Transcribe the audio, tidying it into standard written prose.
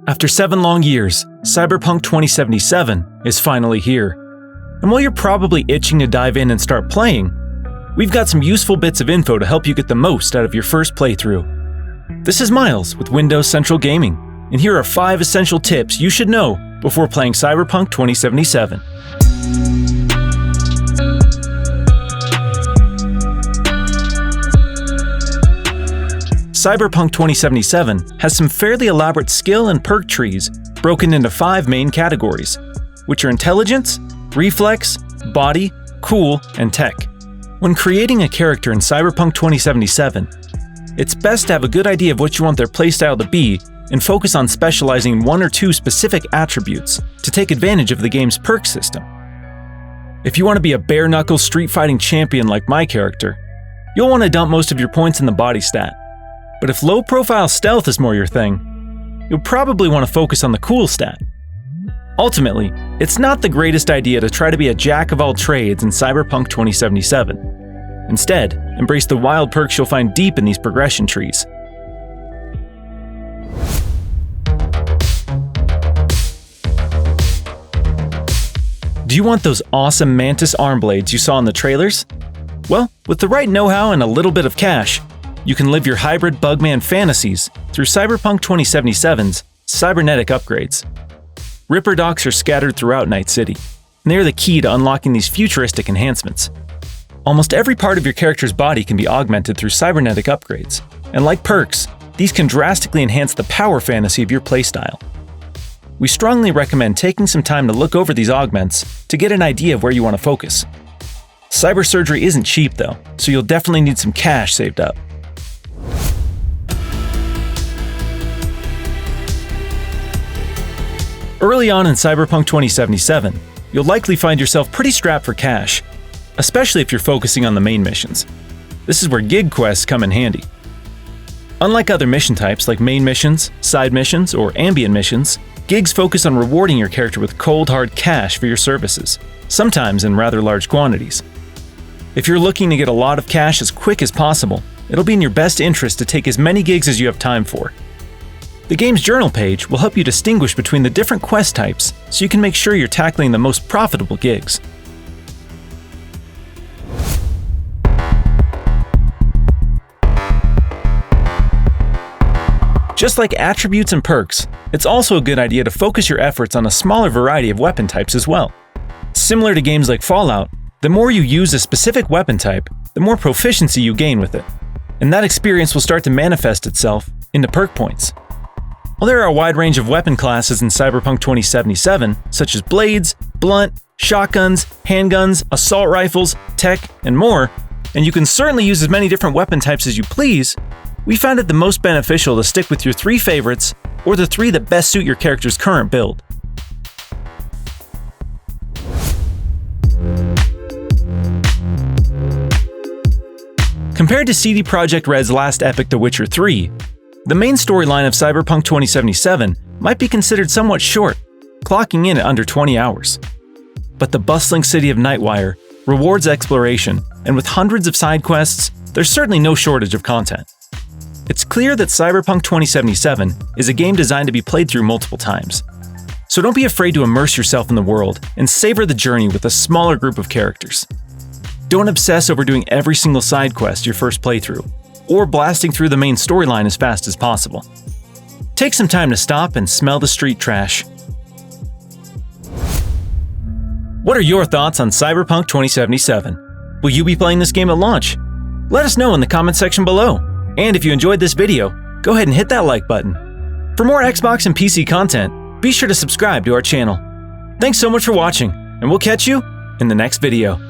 After 7 long years, Cyberpunk 2077 is finally here. And while you're probably itching to dive in and start playing, we've got some useful bits of info to help you get the most out of your first playthrough. This is Miles with Windows Central Gaming, and here are 5 essential tips you should know before playing Cyberpunk 2077. Cyberpunk 2077 has some fairly elaborate skill and perk trees broken into 5 main categories, which are intelligence, reflex, body, cool, and tech. When creating a character in Cyberpunk 2077, it's best to have a good idea of what you want their playstyle to be and focus on specializing in 1 or 2 specific attributes to take advantage of the game's perk system. If you want to be a bare-knuckle street fighting champion like my character, you'll want to dump most of your points in the body stat. But if low-profile stealth is more your thing, you'll probably want to focus on the cool stat. Ultimately, it's not the greatest idea to try to be a jack-of-all-trades in Cyberpunk 2077. Instead, embrace the wild perks you'll find deep in these progression trees. Do you want those awesome Mantis arm blades you saw in the trailers? Well, with the right know-how and a little bit of cash, you can live your hybrid Bugman fantasies through Cyberpunk 2077's cybernetic upgrades. Ripper docks are scattered throughout Night City, and they are the key to unlocking these futuristic enhancements. Almost every part of your character's body can be augmented through cybernetic upgrades, and like perks, these can drastically enhance the power fantasy of your playstyle. We strongly recommend taking some time to look over these augments to get an idea of where you want to focus. Cyber surgery isn't cheap though, so you'll definitely need some cash saved up. Early on in Cyberpunk 2077, you'll likely find yourself pretty strapped for cash, especially if you're focusing on the main missions. This is where gig quests come in handy. Unlike other mission types like main missions, side missions, or ambient missions, gigs focus on rewarding your character with cold hard cash for your services, sometimes in rather large quantities. If you're looking to get a lot of cash as quick as possible, it'll be in your best interest to take as many gigs as you have time for. The game's journal page will help you distinguish between the different quest types so you can make sure you're tackling the most profitable gigs. Just like attributes and perks, it's also a good idea to focus your efforts on a smaller variety of weapon types as well. Similar to games like Fallout, the more you use a specific weapon type, the more proficiency you gain with it, and that experience will start to manifest itself into perk points. While there are a wide range of weapon classes in Cyberpunk 2077, such as blades, blunt, shotguns, handguns, assault rifles, tech, and more, and you can certainly use as many different weapon types as you please, we found it the most beneficial to stick with your 3 favorites or the 3 that best suit your character's current build. Compared to CD Projekt Red's last epic The Witcher 3, the main storyline of Cyberpunk 2077 might be considered somewhat short, clocking in at under 20 hours. But the bustling city of Nightwire rewards exploration, and with hundreds of side quests, there's certainly no shortage of content. It's clear that Cyberpunk 2077 is a game designed to be played through multiple times. So don't be afraid to immerse yourself in the world and savor the journey with a smaller group of characters. Don't obsess over doing every single side quest your first playthrough, or blasting through the main storyline as fast as possible. Take some time to stop and smell the street trash. What are your thoughts on Cyberpunk 2077? Will you be playing this game at launch? Let us know in the comment section below. And if you enjoyed this video, go ahead and hit that like button. For more Xbox and PC content, be sure to subscribe to our channel. Thanks so much for watching, and we'll catch you in the next video.